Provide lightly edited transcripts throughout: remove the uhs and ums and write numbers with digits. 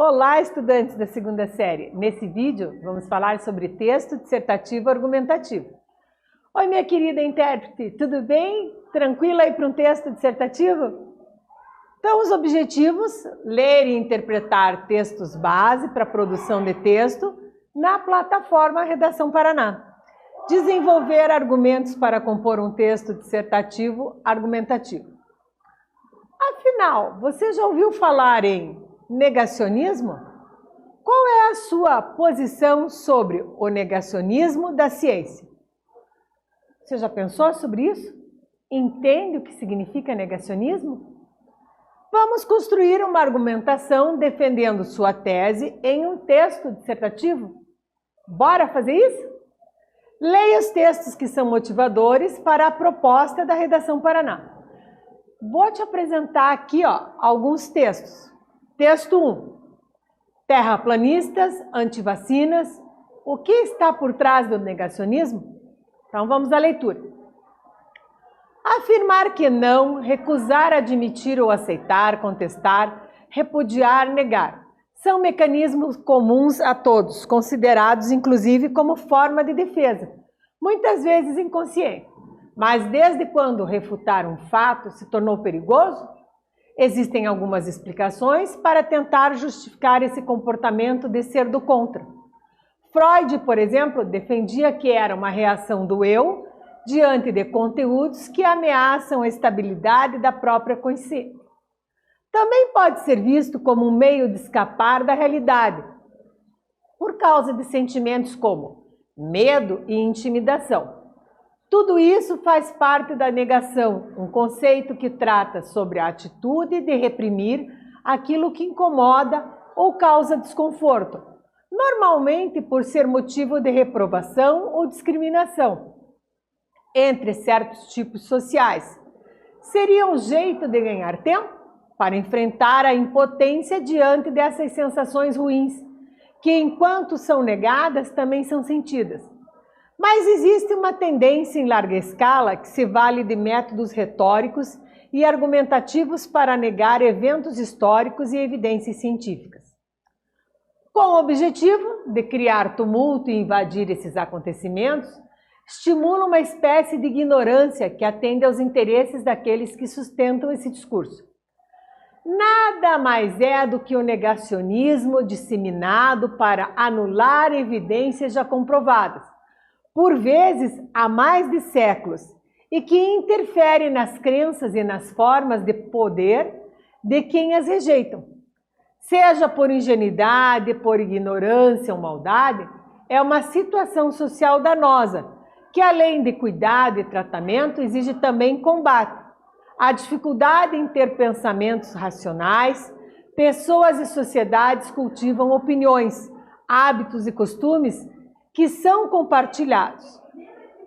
Olá, estudantes da segunda série. Nesse vídeo, vamos falar sobre texto dissertativo argumentativo. Oi, minha querida intérprete, tudo bem? Tranquila aí para um texto dissertativo? Então, os objetivos: ler e interpretar textos base para a produção de texto na plataforma Redação Paraná. Desenvolver argumentos para compor um texto dissertativo argumentativo. Afinal, você já ouviu falar em negacionismo? Qual é a sua posição sobre o negacionismo da ciência? Você já pensou sobre isso? Entende o que significa negacionismo? Vamos construir uma argumentação defendendo sua tese em um texto dissertativo? Bora fazer isso? Leia os textos que são motivadores para a proposta da Redação Paraná. Vou te apresentar aqui alguns textos. Texto 1. Terraplanistas, antivacinas. O que está por trás do negacionismo? Então vamos à leitura. Afirmar que não, recusar admitir ou aceitar, contestar, repudiar, negar. São mecanismos comuns a todos, considerados inclusive como forma de defesa, muitas vezes inconsciente. Mas desde quando refutar um fato se tornou perigoso? Existem algumas explicações para tentar justificar esse comportamento de ser do contra. Freud, por exemplo, defendia que era uma reação do eu diante de conteúdos que ameaçam a estabilidade da própria consciência. Também pode ser visto como um meio de escapar da realidade, por causa de sentimentos como medo e intimidação. Tudo isso faz parte da negação, um conceito que trata sobre a atitude de reprimir aquilo que incomoda ou causa desconforto, normalmente por ser motivo de reprovação ou discriminação entre certos tipos sociais. Seria um jeito de ganhar tempo para enfrentar a impotência diante dessas sensações ruins, que enquanto são negadas, também são sentidas. Mas existe uma tendência em larga escala que se vale de métodos retóricos e argumentativos para negar eventos históricos e evidências científicas. Com o objetivo de criar tumulto e invadir esses acontecimentos, estimula uma espécie de ignorância que atende aos interesses daqueles que sustentam esse discurso. Nada mais é do que o negacionismo disseminado para anular evidências já comprovadas, por vezes há mais de séculos, e que interfere nas crenças e nas formas de poder de quem as rejeitam. Seja por ingenuidade, por ignorância ou maldade, é uma situação social danosa, que além de cuidado e tratamento, exige também combate. A dificuldade em ter pensamentos racionais, pessoas e sociedades cultivam opiniões, hábitos e costumes que são compartilhados.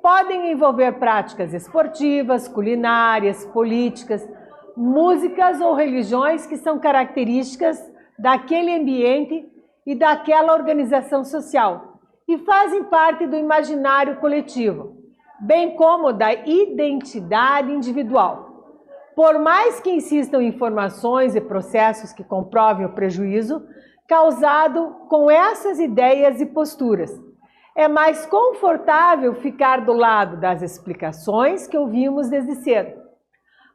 Podem envolver práticas esportivas, culinárias, políticas, músicas ou religiões que são características daquele ambiente e daquela organização social e fazem parte do imaginário coletivo, bem como da identidade individual. Por mais que insistam em informações e processos que comprovem o prejuízo causado com essas ideias e posturas, é mais confortável ficar do lado das explicações que ouvimos desde cedo.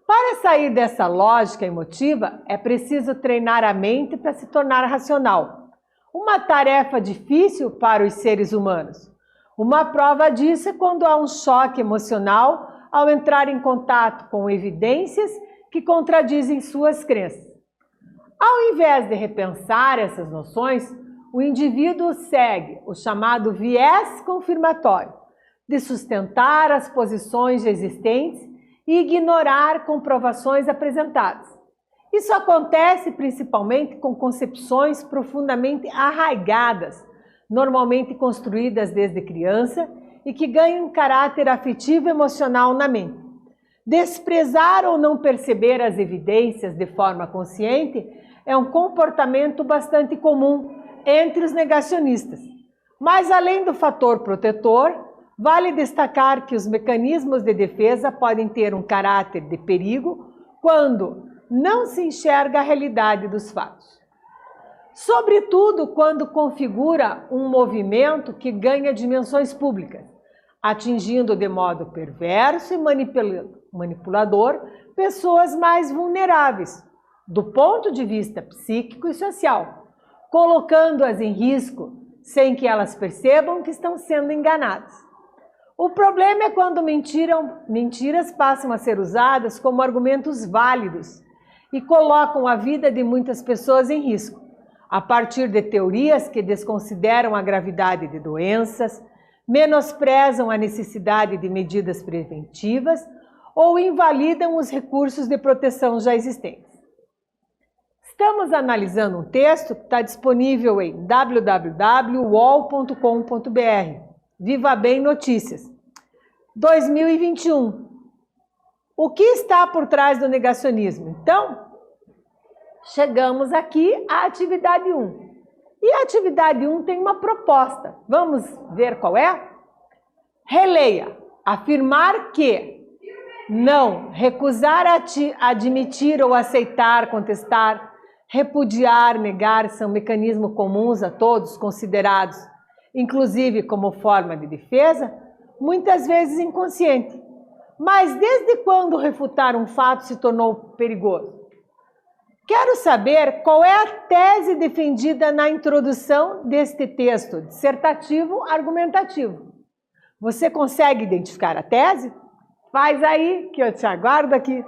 Para sair dessa lógica emotiva, é preciso treinar a mente para se tornar racional. Uma tarefa difícil para os seres humanos. Uma prova disso é quando há um choque emocional ao entrar em contato com evidências que contradizem suas crenças. Ao invés de repensar essas noções, o indivíduo segue o chamado viés confirmatório, de sustentar as posições existentes e ignorar comprovações apresentadas. Isso acontece principalmente com concepções profundamente arraigadas, normalmente construídas desde criança e que ganham um caráter afetivo e emocional na mente. Desprezar ou não perceber as evidências de forma consciente é um comportamento bastante comum entre os negacionistas. Mas além do fator protetor, vale destacar que os mecanismos de defesa podem ter um caráter de perigo quando não se enxerga a realidade dos fatos. sobretudo quando configura um movimento que ganha dimensões públicas, atingindo de modo perverso e manipulador pessoas mais vulneráveis, do ponto de vista psíquico e social, colocando-as em risco sem que elas percebam que estão sendo enganadas. O problema é quando mentiras passam a ser usadas como argumentos válidos e colocam a vida de muitas pessoas em risco, a partir de teorias que desconsideram a gravidade de doenças, menosprezam a necessidade de medidas preventivas ou invalidam os recursos de proteção já existentes. Estamos analisando um texto que está disponível em www.uol.com.br. Viva Bem Notícias, 2021. O que está por trás do negacionismo? Então, chegamos aqui à atividade 1. E a atividade 1 tem uma proposta. Vamos ver qual é? Releia. Afirmar que não, recusar, admitir ou aceitar, contestar, repudiar, negar são mecanismos comuns a todos, considerados inclusive como forma de defesa, muitas vezes inconsciente. Mas desde quando refutar um fato se tornou perigoso? Quero saber qual é a tese defendida na introdução deste texto dissertativo argumentativo. Você consegue identificar a tese? Faz aí que eu te aguardo aqui.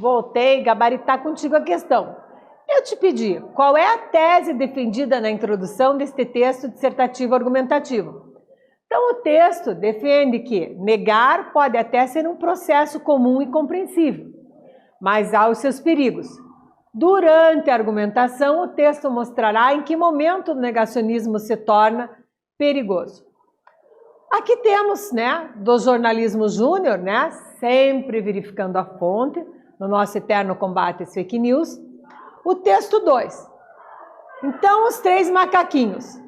Voltei gabaritar contigo a questão. Eu te pedi, qual é a tese defendida na introdução deste texto dissertativo argumentativo? Então, o texto defende que negar pode até ser um processo comum e compreensível, mas há os seus perigos. Durante a argumentação, o texto mostrará em que momento o negacionismo se torna perigoso. Aqui temos, do jornalismo júnior, sempre verificando a fonte, no nosso eterno combate às fake news, o texto 2. Então, os 3 macaquinhos.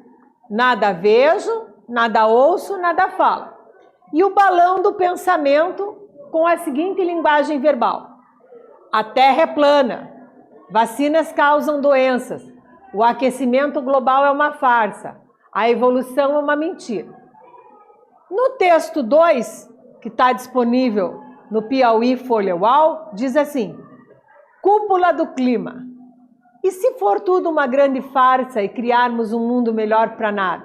Nada vejo, nada ouço, nada falo. E o balão do pensamento com a seguinte linguagem verbal. A Terra é plana. Vacinas causam doenças. O aquecimento global é uma farsa. A evolução é uma mentira. No texto 2, que está disponível no Piauí Folha UOL, diz assim: cúpula do clima. E se for tudo uma grande farsa e criarmos um mundo melhor para nada?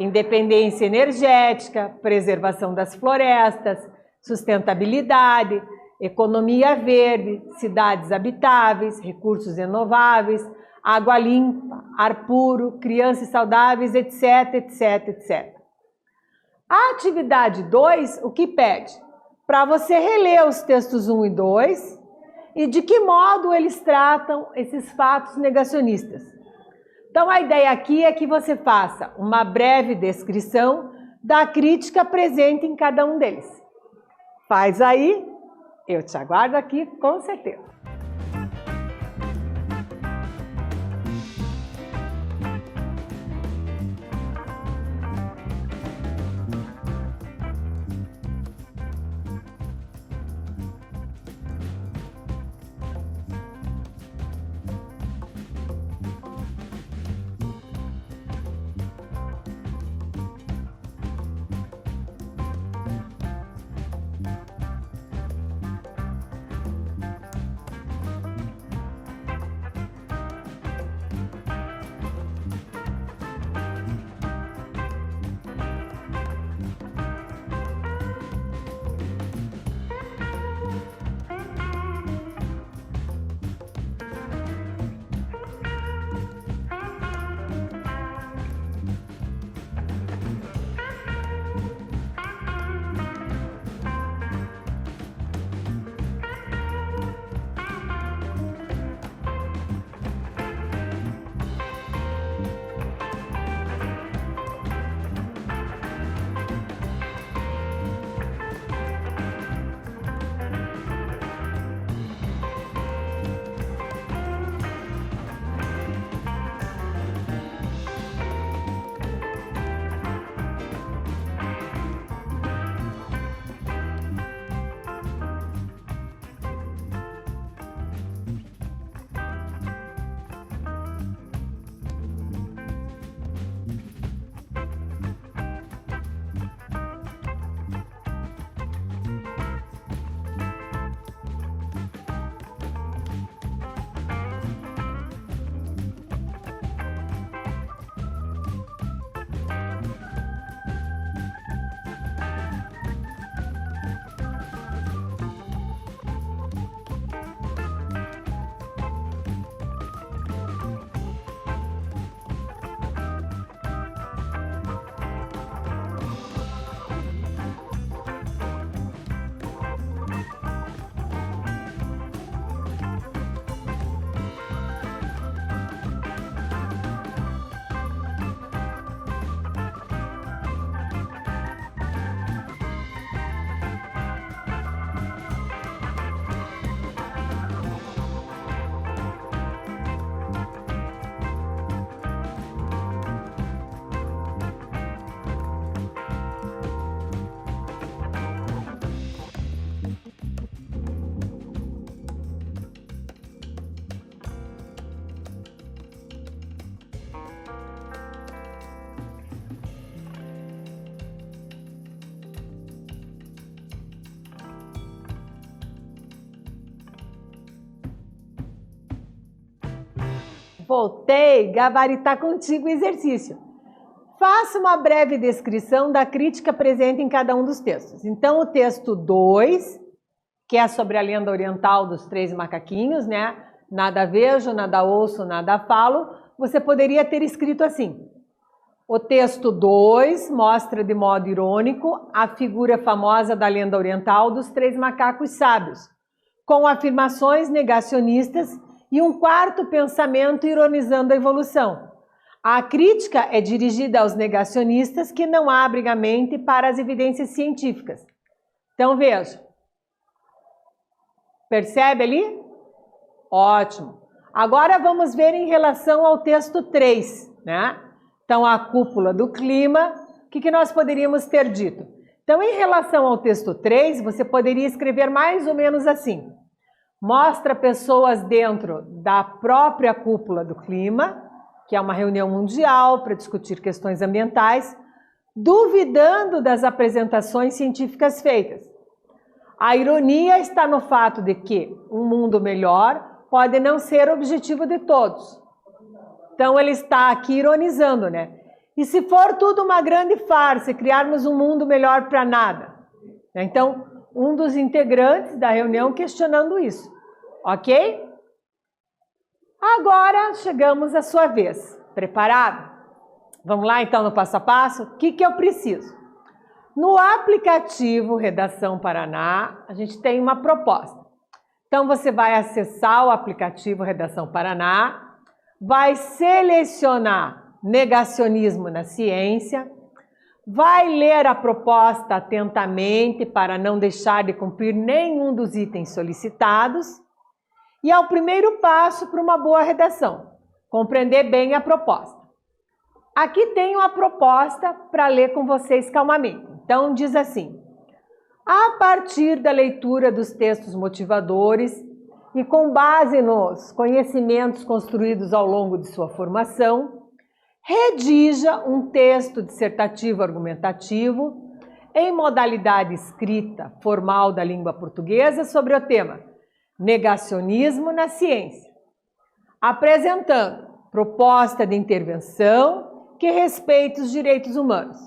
Independência energética, preservação das florestas, sustentabilidade, economia verde, cidades habitáveis, recursos renováveis, água limpa, ar puro, crianças saudáveis, etc, etc, etc. A atividade 2, o que pede? Para você reler os textos 1 e 2 e de que modo eles tratam esses fatos negacionistas. Então, a ideia aqui é que você faça uma breve descrição da crítica presente em cada um deles. Faz aí, eu te aguardo aqui com certeza. Voltei, gabaritar contigo o exercício. Faça uma breve descrição da crítica presente em cada um dos textos. Então, o texto 2, que é sobre a lenda oriental dos 3 macaquinhos, né? Nada vejo, nada ouço, nada falo. Você poderia ter escrito assim. O texto 2 mostra de modo irônico a figura famosa da lenda oriental dos 3 macacos sábios, com afirmações negacionistas e um quarto pensamento ironizando a evolução. A crítica é dirigida aos negacionistas que não abrem a mente para as evidências científicas. Então, veja. Percebe ali? Ótimo. Agora vamos ver em relação ao texto 3, né? Então, a cúpula do clima, o que nós poderíamos ter dito? Então, em relação ao texto 3, você poderia escrever mais ou menos assim. Mostra pessoas dentro da própria cúpula do clima, que é uma reunião mundial para discutir questões ambientais, duvidando das apresentações científicas feitas. A ironia está no fato de que um mundo melhor pode não ser o objetivo de todos. Então ele está aqui ironizando, né? E se for tudo uma grande farsa, criarmos um mundo melhor para nada? Então, um dos integrantes da reunião questionando isso. Ok? Agora chegamos à sua vez. Preparado? Vamos lá então no passo a passo? O que eu preciso? No aplicativo Redação Paraná, a gente tem uma proposta. Então você vai acessar o aplicativo Redação Paraná, vai selecionar negacionismo na ciência, vai ler a proposta atentamente para não deixar de cumprir nenhum dos itens solicitados. E é o primeiro passo para uma boa redação, compreender bem a proposta. Aqui tenho a proposta para ler com vocês calmamente. Então, diz assim: a partir da leitura dos textos motivadores e com base nos conhecimentos construídos ao longo de sua formação, redija um texto dissertativo argumentativo em modalidade escrita formal da língua portuguesa sobre o tema Negacionismo na ciência, apresentando proposta de intervenção que respeite os direitos humanos.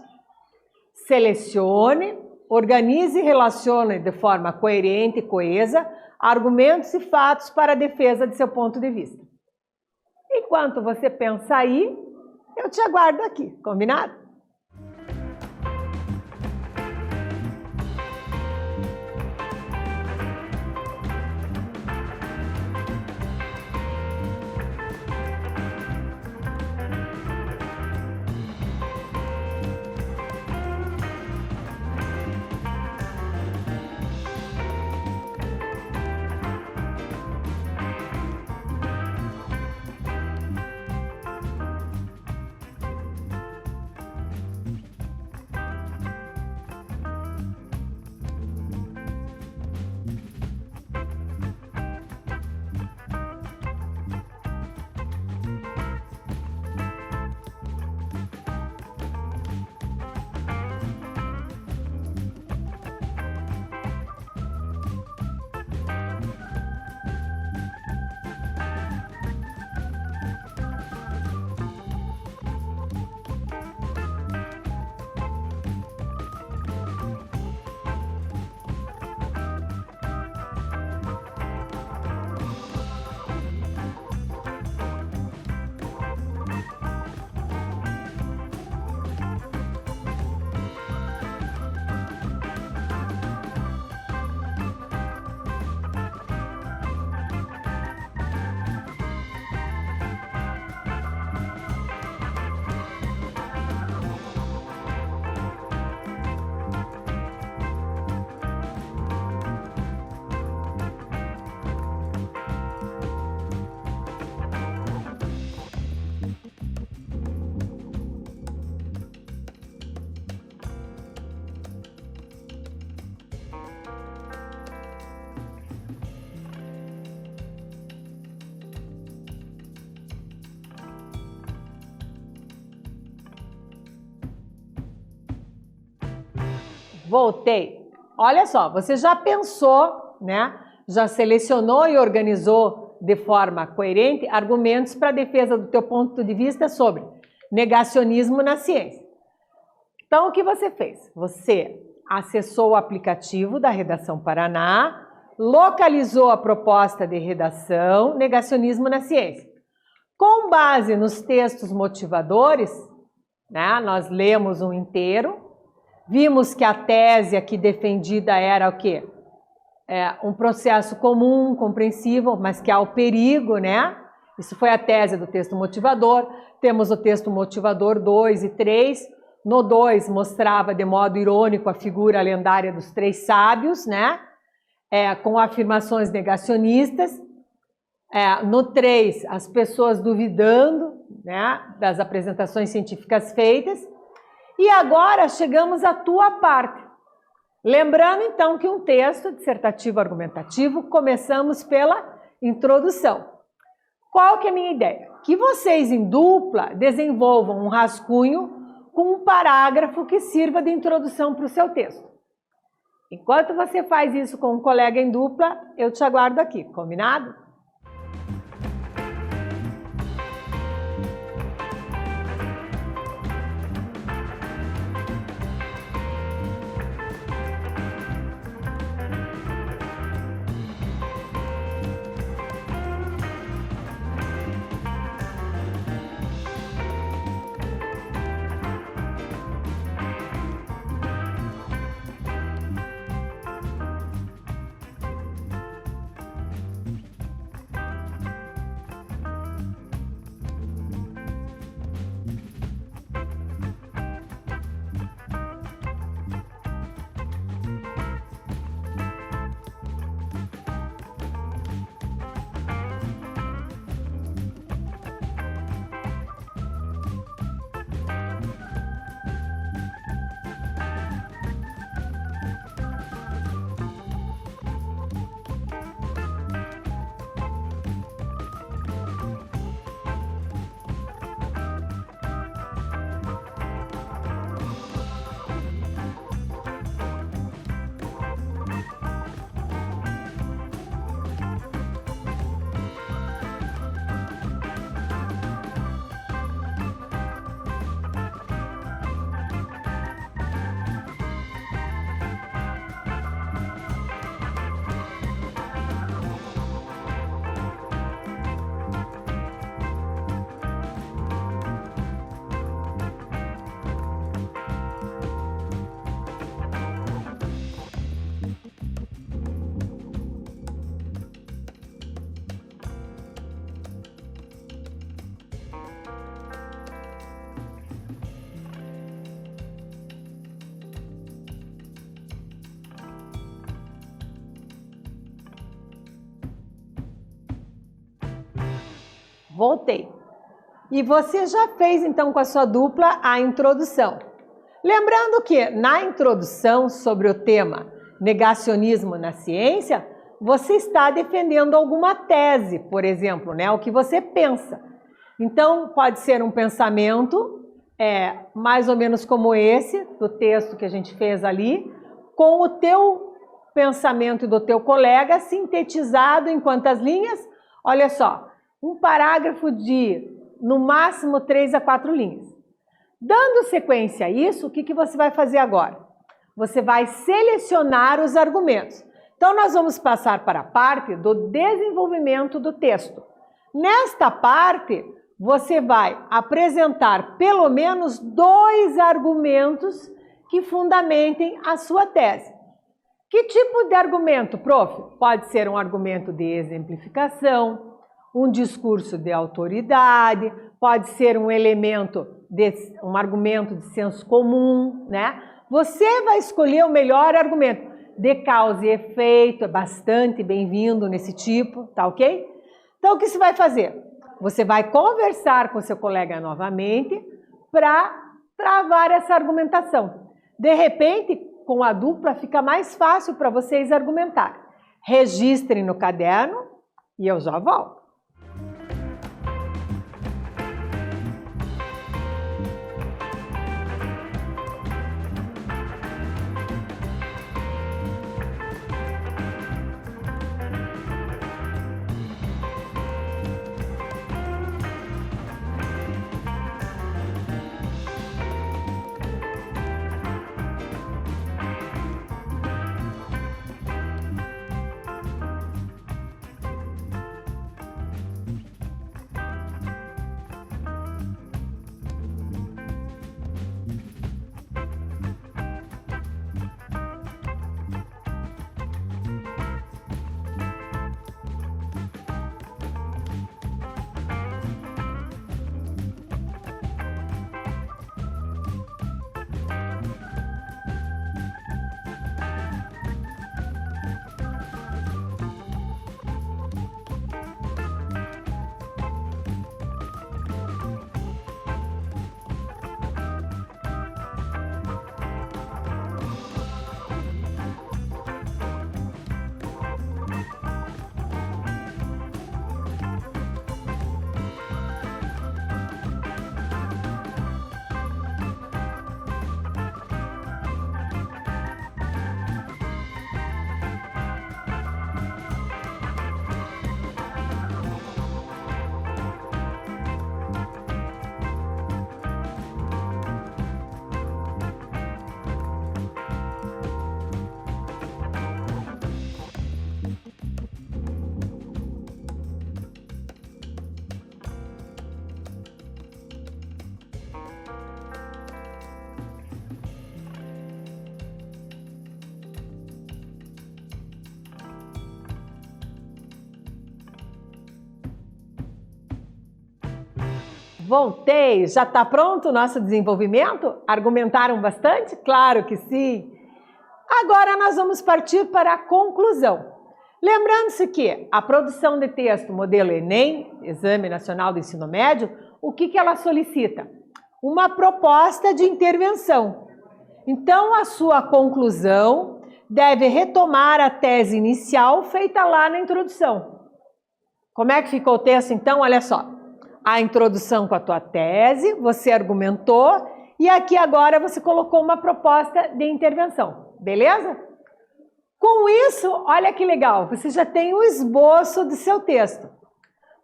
Selecione, organize e relacione de forma coerente e coesa argumentos e fatos para a defesa de seu ponto de vista. Enquanto você pensa aí, eu te aguardo aqui, combinado? Voltei. Olha só, você já pensou, né? Já selecionou e organizou de forma coerente argumentos para a defesa do teu ponto de vista sobre negacionismo na ciência. Então, o que você fez? Você acessou o aplicativo da Redação Paraná, localizou a proposta de redação Negacionismo na Ciência. Com base nos textos motivadores, né, nós lemos um inteiro, vimos que a tese aqui defendida era o quê? Um processo comum, compreensível, mas que há o perigo, né? Isso foi a tese do texto motivador. Temos o texto motivador 2 e 3. No 2 mostrava de modo irônico a figura lendária dos 3 sábios, né? Com afirmações negacionistas. No 3, as pessoas duvidando, né, das apresentações científicas feitas. E agora chegamos à tua parte. Lembrando, então, que um texto dissertativo argumentativo, começamos pela introdução. Qual que é a minha ideia? Que vocês, em dupla, desenvolvam um rascunho com um parágrafo que sirva de introdução para o seu texto. Enquanto você faz isso com um colega em dupla, eu te aguardo aqui, combinado? Voltei. E você já fez, então, com a sua dupla, a introdução. Lembrando que, na introdução sobre o tema negacionismo na ciência, você está defendendo alguma tese, por exemplo, né? O que você pensa. Então, pode ser um pensamento, mais ou menos como esse, do texto que a gente fez ali, com o teu pensamento e do teu colega sintetizado em quantas linhas? Olha só. Um parágrafo de, no máximo, 3 a 4 linhas. Dando sequência a isso, o que você vai fazer agora? Você vai selecionar os argumentos. Então, nós vamos passar para a parte do desenvolvimento do texto. Nesta parte, você vai apresentar pelo menos 2 argumentos que fundamentem a sua tese. Que tipo de argumento, prof? Pode ser um argumento de exemplificação, um discurso de autoridade, pode ser um um argumento de senso comum, né? Você vai escolher o melhor argumento. De causa e efeito, é bastante bem-vindo nesse tipo, tá ok? Então, o que você vai fazer? Você vai conversar com seu colega novamente para travar essa argumentação. De repente, com a dupla, fica mais fácil para vocês argumentar. Registrem no caderno e eu já volto. Voltei! Já está pronto o nosso desenvolvimento? Argumentaram bastante? Claro que sim! Agora nós vamos partir para a conclusão. Lembrando-se que a produção de texto modelo Enem, Exame Nacional do Ensino Médio, o que ela solicita? Uma proposta de intervenção. Então, a sua conclusão deve retomar a tese inicial feita lá na introdução. Como é que ficou o texto, então? Olha só. A introdução com a tua tese, você argumentou, e aqui agora você colocou uma proposta de intervenção. Beleza? Com isso, olha que legal, você já tem o esboço do seu texto.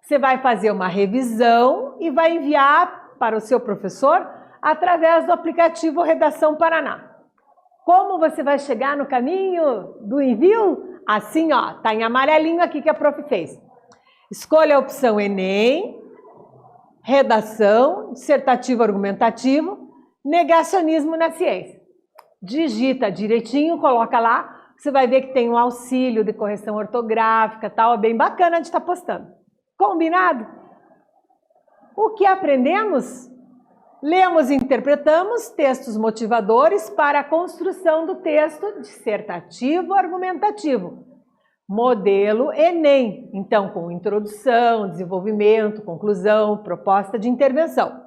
Você vai fazer uma revisão e vai enviar para o seu professor através do aplicativo Redação Paraná. Como você vai chegar no caminho do envio? Assim, ó, tá em amarelinho aqui que a prof fez. Escolha a opção Enem, Redação, Dissertativo Argumentativo, Negacionismo na Ciência. Digita direitinho, coloca lá, você vai ver que tem um auxílio de correção ortográfica, tal, é bem bacana de estar postando. Combinado? O que aprendemos? Lemos e interpretamos textos motivadores para a construção do texto dissertativo argumentativo. Modelo Enem, então com introdução, desenvolvimento, conclusão, proposta de intervenção.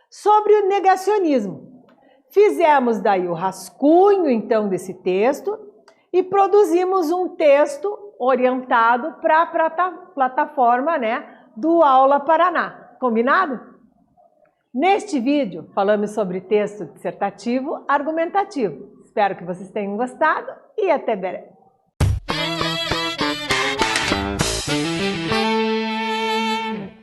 Sobre o negacionismo, fizemos daí o rascunho então desse texto e produzimos um texto orientado para a plataforma, né, do Aula Paraná. Combinado? Neste vídeo falamos sobre texto dissertativo argumentativo. Espero que vocês tenham gostado e até breve.